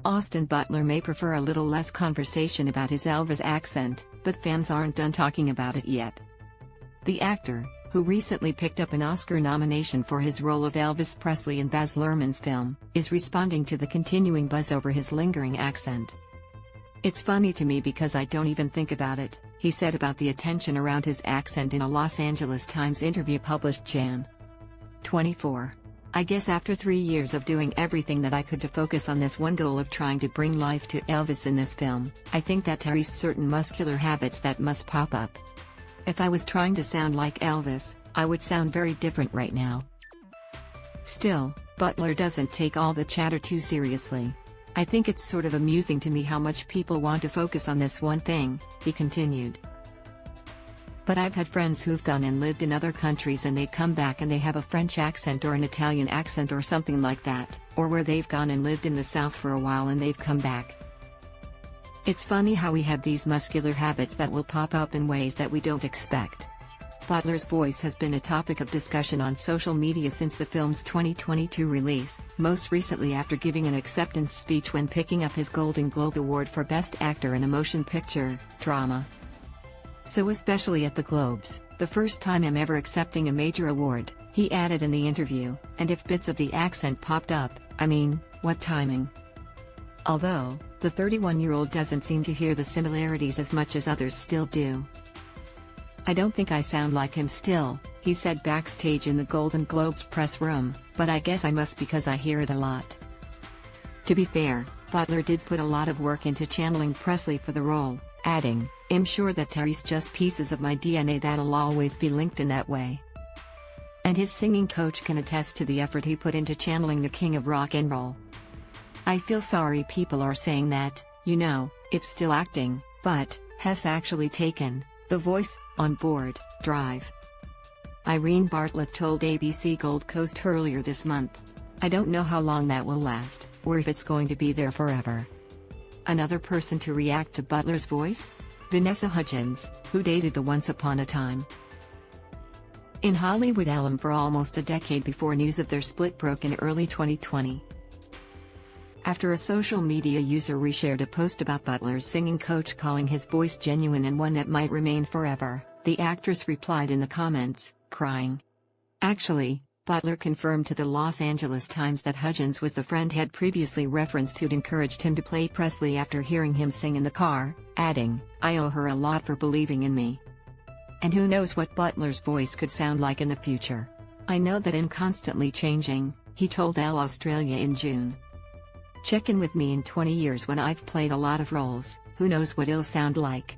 Austin Butler may prefer a little less conversation about his Elvis accent, but fans aren't done talking about it yet. The actor, who recently picked up an Oscar nomination for his role of Elvis Presley in Baz Luhrmann's film, is responding to the continuing buzz over his lingering accent. "It's funny to me because I don't even think about it," he said about the attention around his accent in a Los Angeles Times interview published Jan. 24. "I guess after 3 years of doing everything that I could to focus on this one goal of trying to bring life to Elvis in this film, I think that there is certain muscular habits that must pop up. If I was trying to sound like Elvis, I would sound very different right now." Still, Butler doesn't take all the chatter too seriously. "I think it's sort of amusing to me how much people want to focus on this one thing," he continued. "But I've had friends who've gone and lived in other countries and they come back and they have a French accent or an Italian accent or something like that, or where they've gone and lived in the South for a while and they've come back. It's funny how we have these muscular habits that will pop up in ways that we don't expect." Butler's voice has been a topic of discussion on social media since the film's 2022 release, most recently after giving an acceptance speech when picking up his Golden Globe Award for Best Actor in a Motion Picture, Drama. "So especially at the Globes, the first time I'm ever accepting a major award," he added in the interview, "and if bits of the accent popped up, I mean, what timing." Although, the 31-year-old doesn't seem to hear the similarities as much as others still do. "I don't think I sound like him still," he said backstage in the Golden Globes press room, "but I guess I must because I hear it a lot." To be fair, Butler did put a lot of work into channeling Presley for the role, adding, "I'm sure that there's just pieces of my DNA that'll always be linked in that way." And his singing coach can attest to the effort he put into channeling the king of rock and roll. "I feel sorry people are saying that, it's still acting, but has actually taken the voice on board." Drive. Irene Bartlett told ABC Gold Coast earlier this month, "I don't know how long that will last, or if it's going to be there forever." Another person to react to Butler's voice? Vanessa Hudgens, who dated the Once Upon a Time in Hollywood alum for almost a decade before news of their split broke in early 2020. After a social media user reshared a post about Butler's singing coach calling his voice genuine and one that might remain forever, the actress replied in the comments, crying. Actually, Butler confirmed to the Los Angeles Times that Hudgens was the friend had previously referenced who'd encouraged him to play Presley after hearing him sing in the car, adding, "I owe her a lot for believing in me. And who knows what Butler's voice could sound like in the future. I know that I'm constantly changing," he told Elle Australia in June. "Check in with me in 20 years when I've played a lot of roles, who knows what it'll sound like."